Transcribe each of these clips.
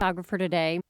Photographer today.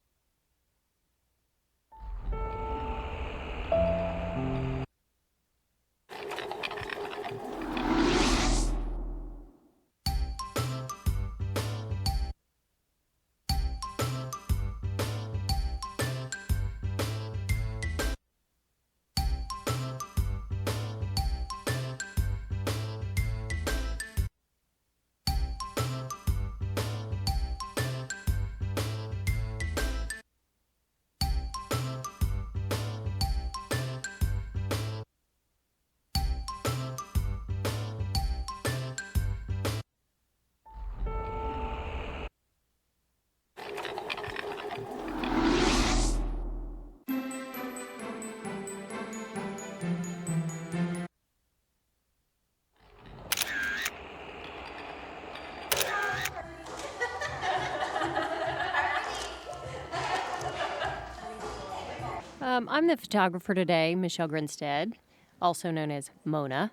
I'm the photographer today, Michelle Grinstead, also known as Mona.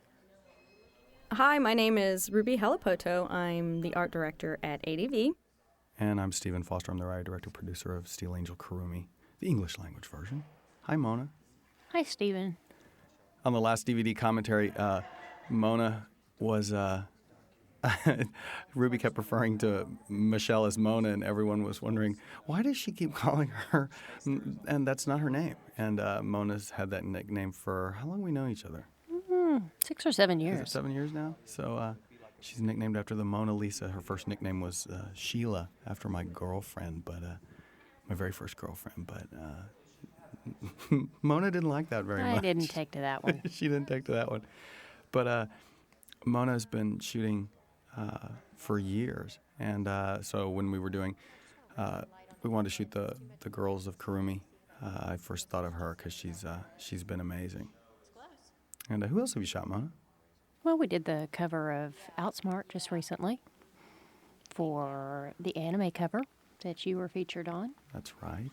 Hi, my name is Ruby Helapoto. I'm the art director at ADV. And I'm Stephen Foster. I'm the writer, director, producer of Steel Angel Kurumi, the English language version. Hi, Mona. Hi, Stephen. On the last DVD commentary, Mona was... Ruby kept referring to Michelle as Mona, and everyone was wondering, why does she keep calling her? And that's not her name. And Mona's had that nickname for how long we know each other? 6 or 7 years. Is it 7 years now? So she's nicknamed after the Mona Lisa. Her first nickname was Sheila, after my girlfriend, but my very first girlfriend. But Mona didn't like that very much. I didn't take to that one. She didn't take to that one. But Mona's been shooting for years. And so when we were doing, we wanted to shoot the girls of Kurumi. I first thought of her because she's been amazing. And who else have you shot, Mona? Well, we did the cover of Outsmart just recently for the anime cover that you were featured on. That's right.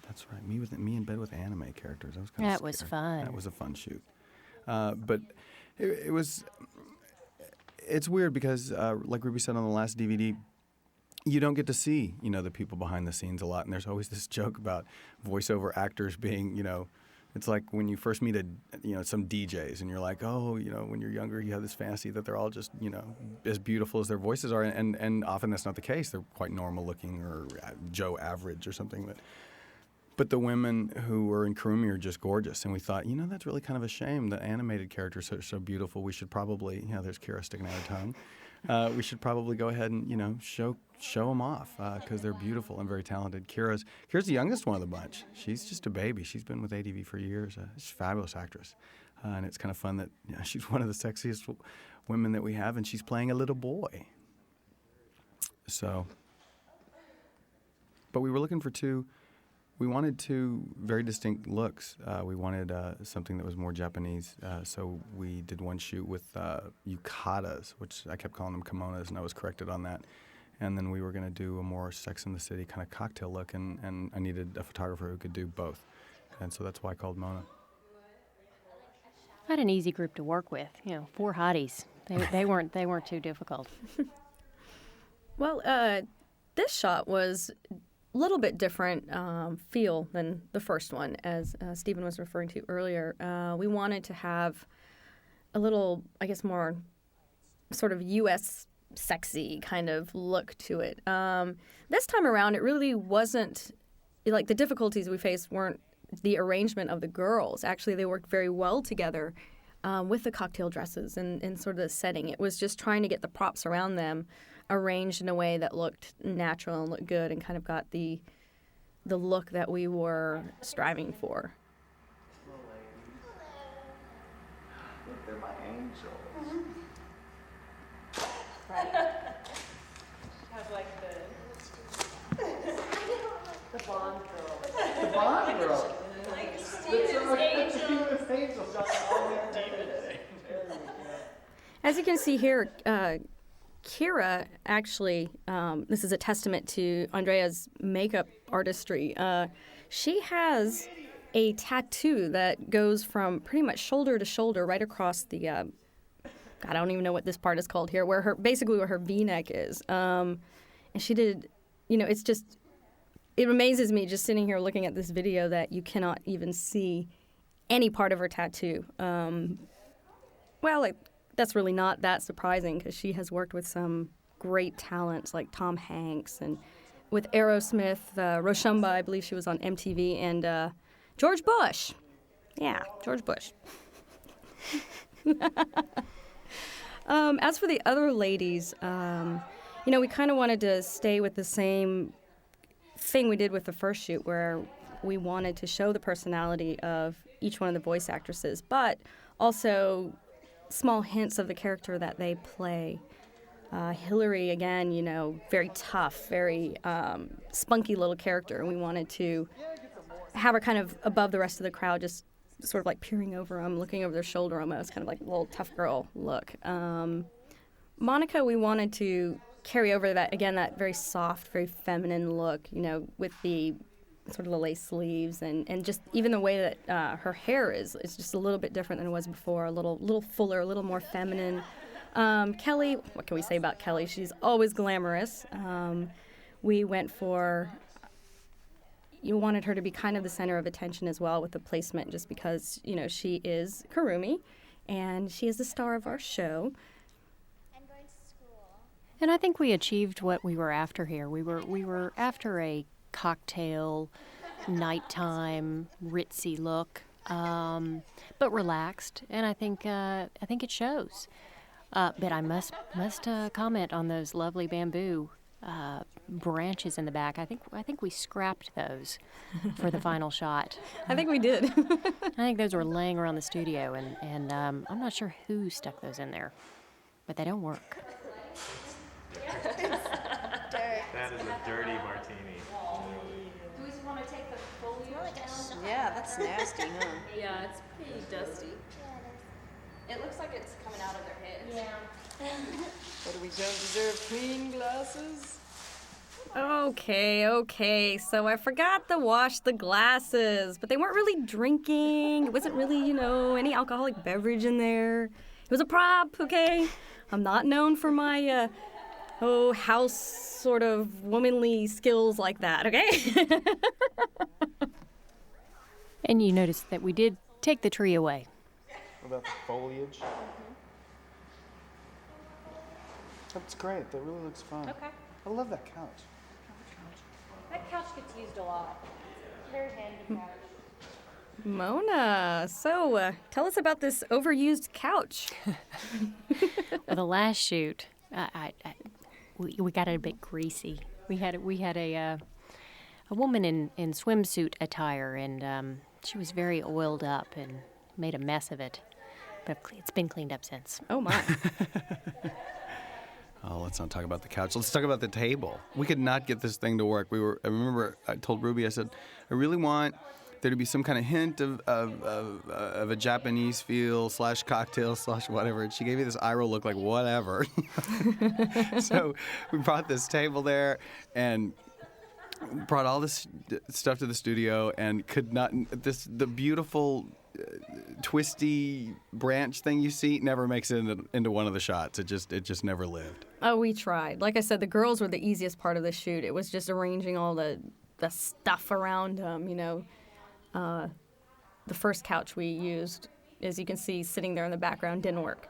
Me in bed with anime characters. That was kind of That was fun. That was a fun shoot. But it was. It's weird because, like Ruby said on the last DVD, you don't get to see, the people behind the scenes a lot. And there's always this joke about voiceover actors being, it's like when you first meet some DJs and you're like, oh, when you're younger, you have this fantasy that they're all just, as beautiful as their voices are. And often that's not the case. They're quite normal looking or Joe average or something. But the women who were in Kurumi are just gorgeous. And we thought, that's really kind of a shame. The animated characters are so beautiful. We should probably, there's Kira sticking out her tongue. We should probably go ahead and, show them off because they're beautiful and very talented. Kira's the youngest one of the bunch. She's just a baby. She's been with ADV for years. She's a fabulous actress. And it's kind of fun that she's one of the sexiest women that we have, and she's playing a little boy. So, but we were looking for we wanted two very distinct looks. We wanted something that was more Japanese, so we did one shoot with yukatas, which I kept calling them kimonos, and I was corrected on that. And then we were going to do a more Sex and the City kind of cocktail look, and I needed a photographer who could do both. And so that's why I called Mona. I had an easy group to work with, 4 hotties. They weren't too difficult. Well, this shot was a little bit different feel than the first one, as Stephen was referring to earlier. We wanted to have a little, I guess, more sort of U.S. sexy kind of look to it. This time around, it really wasn't, like, the difficulties we faced weren't the arrangement of the girls. Actually, they worked very well together with the cocktail dresses and sort of the setting. It was just trying to get the props around them arranged in a way that looked natural and looked good and kind of got the look that we were striving for. Look, they're my angels. Right. Have like the Bond girl. The Bond girl. Like Steven's angels. As you can see here, Kira actually, this is a testament to Andrea's makeup artistry. She has a tattoo that goes from pretty much shoulder to shoulder right across the, God, I don't even know what this part is called here, where her V-neck is. And she did, it's just it amazes me just sitting here looking at this video that you cannot even see any part of her tattoo. That's really not that surprising because she has worked with some great talents like Tom Hanks and with Aerosmith, Roshumba, I believe she was on MTV, and George Bush. Yeah, George Bush. As for the other ladies, we kind of wanted to stay with the same thing we did with the first shoot where we wanted to show the personality of each one of the voice actresses, but also small hints of the character that they play. Hillary, again, very tough, very spunky little character, and we wanted to have her kind of above the rest of the crowd, just sort of like peering over them, looking over their shoulder almost, kind of like a little tough girl look. Monica, we wanted to carry over that very soft, very feminine look, with the sort of the lace sleeves and just even the way that her hair is just a little bit different than it was before, a little fuller, a little more feminine. Kelly, what can we say about Kelly? She's always glamorous. We went for, you wanted her to be kind of the center of attention as well with the placement, just because, she is Kurumi, and she is the star of our show. And I think we achieved what we were after here. We were after a cocktail, nighttime, ritzy look, but relaxed, and I think it shows. But I must comment on those lovely bamboo branches in the back. I think we scrapped those for the final shot. I think we did. I think those were laying around the studio, and I'm not sure who stuck those in there, but they don't work. That is a dirty martini. Do we want to take the foliage down? Yeah, that's nasty, huh? Yeah, it's pretty dusty. It looks like it's coming out of their heads. Yeah. But we don't deserve clean glasses. Okay. So I forgot to wash the glasses, but they weren't really drinking. It wasn't really, any alcoholic beverage in there. It was a prop, okay? I'm not known for my, house sort of womanly skills like that, okay? And you noticed that we did take the tree away. What about the foliage? That's great. That really looks fun. Okay. I love that couch. That couch gets used a lot. Very handy couch. Mona, so tell us about this overused couch. Well, the last shoot, we got it a bit greasy. We had a woman in swimsuit attire, and she was very oiled up and made a mess of it. But it's been cleaned up since. Oh, my. Oh, let's not talk about the couch. Let's talk about the table. We could not get this thing to work. I remember I told Ruby, I said, I really want there to be some kind of hint of a Japanese feel / cocktail / whatever. And she gave me this eye roll look like, whatever. So we brought this table there and brought all this stuff to the studio and could not, the beautiful twisty branch thing you see never makes it into one of the shots. It just never lived. Oh, we tried. Like I said, the girls were the easiest part of the shoot. It was just arranging all the stuff around them, The first couch we used, as you can see, sitting there in the background, didn't work.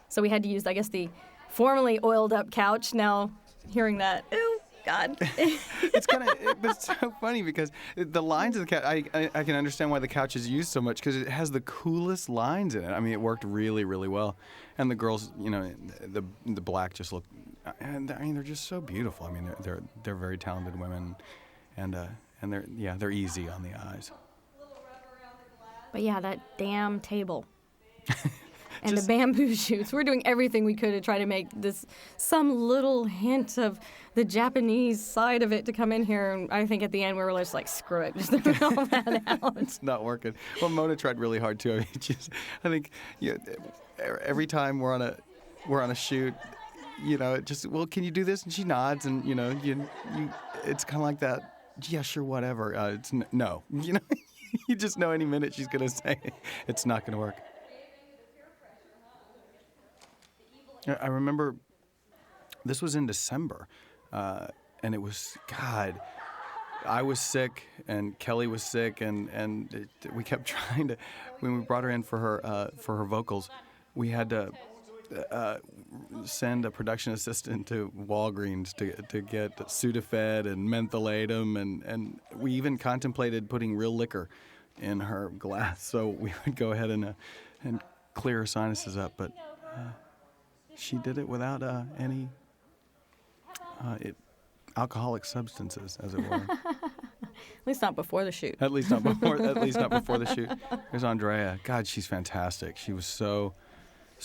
So we had to use, I guess, the formerly oiled up couch. Now, hearing that, ooh, God. It's so funny because the lines of the couch, I can understand why the couch is used so much because it has the coolest lines in it. I mean, it worked really, really well. And the girls, the black just look, and I mean, they're just so beautiful. I mean, they're very talented women, and they're easy on the eyes. But yeah, that damn table. And the bamboo shoots. We're doing everything we could to try to make this some little hint of the Japanese side of it to come in here. And I think at the end we were just like, screw it, just throw all that out. It's not working. Well, Mona tried really hard too. I think every time we're on a shoot, can you do this? And she nods, and it's kind of like that. Yeah, sure, whatever. It's no. You just know any minute she's gonna say it's not gonna work. I remember this was in December, and it was, God, I was sick and Kelly was sick, and we kept trying to. When we brought her in for her vocals, we had to send a production assistant to Walgreens to get Sudafed and mentholatum, and we even contemplated putting real liquor in her glass so we would go ahead and clear her sinuses up, but she did it without any alcoholic substances, as it were. At least not before the shoot. At least not before the shoot. There's Andrea. God, she's fantastic. She was so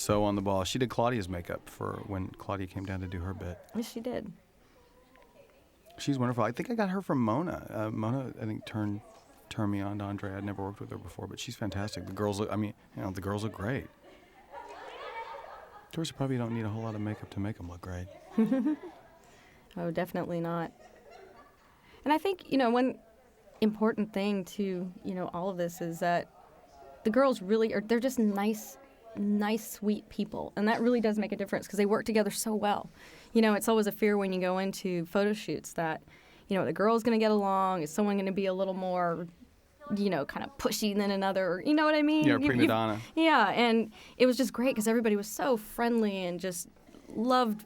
on the ball. She did Claudia's makeup for when Claudia came down to do her bit. Yes, she did. She's wonderful. I think I got her from Mona. Mona, I think, turned me on to Andrea. I'd never worked with her before, but she's fantastic. The girls look, the girls look great. Of course, you probably don't need a whole lot of makeup to make them look great. Oh, definitely not. And I think, one important thing to, all of this is that the girls really they're just nice, sweet people. And that really does make a difference because they work together so well. It's always a fear when you go into photo shoots that, the girl's going to get along. Is someone going to be a little more, kind of pushy than another? You know what I mean? Yeah, prima donna. Yeah, and it was just great because everybody was so friendly and just loved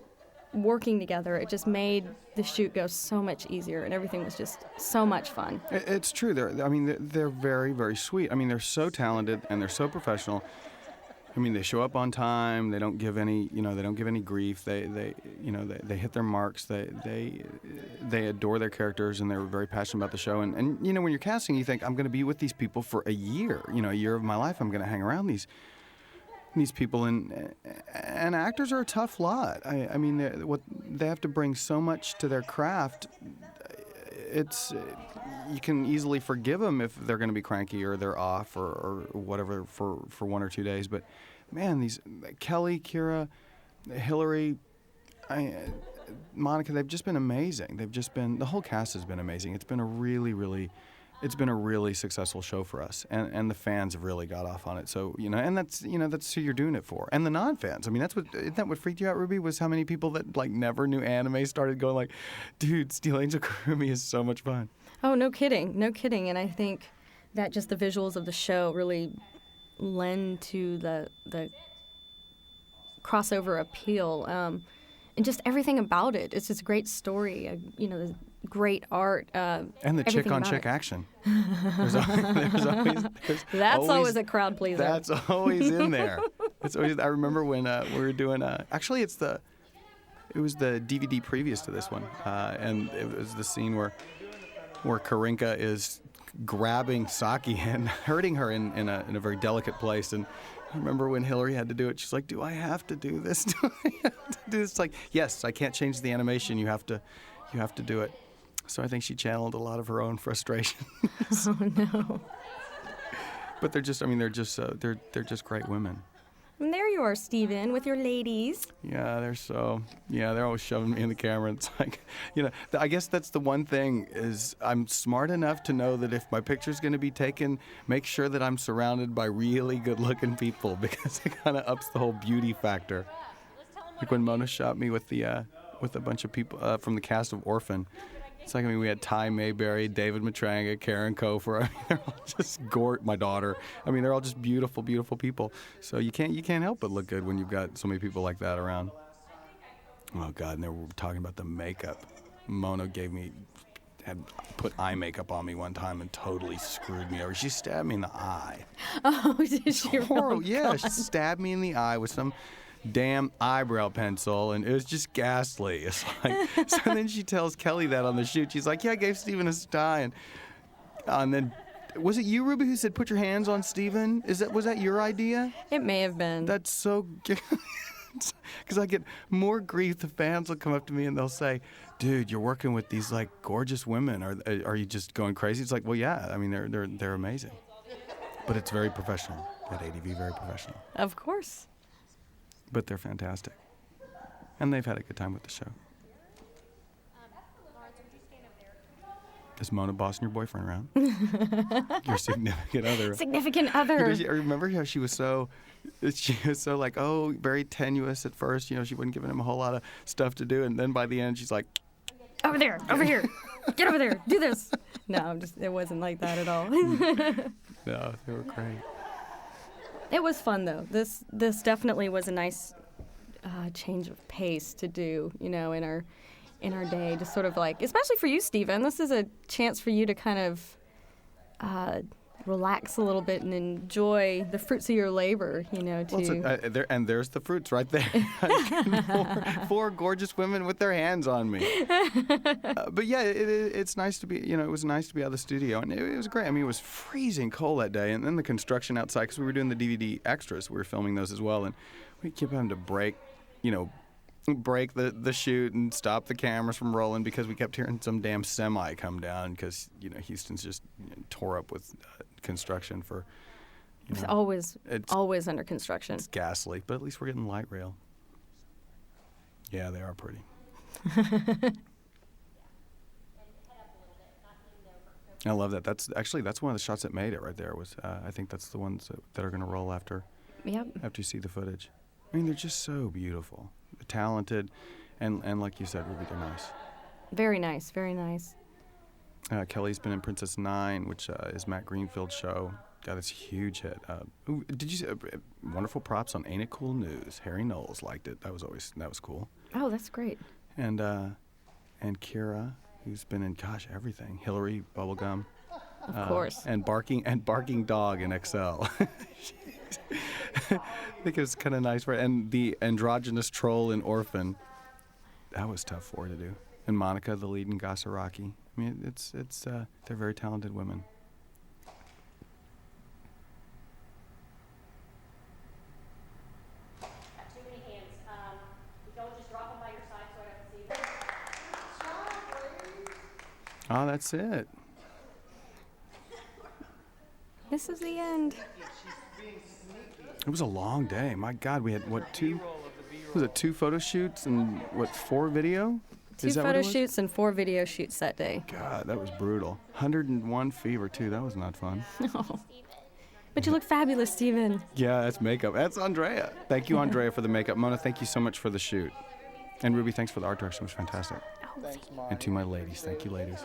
working together. It just made the shoot go so much easier, and everything was just so much fun. It's true. They're very, very sweet. They're so talented and they're so professional. They show up on time. They don't give any, they don't give any grief. They hit their marks. They adore their characters, and they're very passionate about the show. And when you're casting, you think, I'm going to be with these people for a year. A year of my life. I'm going to hang around these people, and actors are a tough lot. They have to bring so much to their craft. You can easily forgive them if they're going to be cranky or they're off or whatever for 1 or 2 days. But man, these Kelly, Kira, Hillary, Monica, they've just been amazing. The whole cast has been amazing. It's been a really successful show for us, and the fans have really got off on it. So and that's who you're doing it for, and the non-fans. Isn't that what freaked you out, Ruby? Was how many people that never knew anime started going like, "Dude, Steel Angel Kurumi is so much fun." Oh, no kidding. And I think that just the visuals of the show really lend to the crossover appeal, and just everything about it. It's just a great story. The great art. And the chick-on-chick action. There's always a crowd pleaser. That's always in there. I remember when we were doing. Actually, it was the DVD previous to this one, and it was the scene where Karinka is grabbing Saki and hurting her in a very delicate place. And I remember when Hillary had to do it, she's like, "Do I have to do this? Do I have to do this?" It's like, yes, I can't change the animation. You have to do it. So I think she channeled a lot of her own frustration. Oh no! But they're just great women. And there you are, Stephen, with your ladies. Yeah, they're always shoving me in the camera. It's like, I guess that's the one thing is I'm smart enough to know that if my picture's going to be taken, make sure that I'm surrounded by really good-looking people because it kind of ups the whole beauty factor. Like when Mona shot me with a bunch of people from the cast of Orphan. It's like, we had Ty Mayberry, David Matranga, Karen Kofor. They're all just my daughter. They're all just beautiful, beautiful people. So you can't help but look good when you've got so many people like that around. Oh God, and they were talking about the makeup. Mona had put eye makeup on me one time and totally screwed me over. She stabbed me in the eye. Oh, did she? Horrible. Yeah, she stabbed me in the eye with some damn eyebrow pencil, and it was just ghastly. It's like, so then she tells Kelly that on the shoot. She's like, "Yeah, I gave Steven a sty," and then was it you, Ruby, who said put your hands on Steven? Was that your idea? It may have been. That's so because I get more grief. The fans will come up to me and they'll say, "Dude, you're working with these gorgeous women. Are you just going crazy?" It's like, well, yeah. They're amazing, but it's very professional at ADV. Very professional. Of course. But they're fantastic. And they've had a good time with the show. Is Mona bossing your boyfriend around? Your significant other. Significant other. I remember how she was so very tenuous at first. She wasn't giving him a whole lot of stuff to do. And then by the end, she's like, over there, over here, get over there, do this. No, it wasn't like that at all. No, they were great. It was fun though. This definitely was a nice change of pace to do, in our day. Just sort of like, especially for you, Stephen. This is a chance for you to kind of relax a little bit and enjoy the fruits of your labor. There's the fruits right there. Four gorgeous women with their hands on me. But yeah, it's nice to be. It was nice to be out of the studio, and it was great. I mean, it was freezing cold that day, and then the construction outside, because we were doing the DVD extras. We were filming those as well, and we kept having to break the shoot and stop the cameras from rolling because we kept hearing some damn semi come down because Houston's just tore up with construction for. It's always under construction. It's ghastly, but at least we're getting light rail. Yeah, they are pretty. I love that. That's one of the shots that made it right there. I think that's the ones that are going to roll after. Yep. After you see the footage. I mean, they're just so beautiful, talented, and like you said, Ruby, they're nice. Very nice, very nice. Kelly's been in Princess Nine, which is Matt Greenfield's show. Got this huge hit. Did you see wonderful props on Ain't It Cool News? Harry Knowles liked it. That was cool. Oh, that's great. And Kira, who's been in everything. Hillary Bubblegum. Of course. And barking dog in Excel. I think it was kind of nice for it. And the androgynous troll in Orphan. That was tough for her to do. And Monica, the lead in Gasaraki. I mean, it's they're very talented women. Too many hands. Don't just drop them by your side so I don't see them. Oh, that's it. This is the end. It was a long day. My God, we had two photo shoots and 4 video? Two Is that what photo it was? shoots and 4 video shoots that day. God, that was brutal. 101 fever too. That was not fun. No. But you look fabulous, Stephen. Yeah, that's makeup. That's Andrea. Thank you, Andrea, for the makeup. Mona, thank you so much for the shoot. And Ruby, thanks for the art direction. It was fantastic. Oh, And to my ladies, thank you, ladies.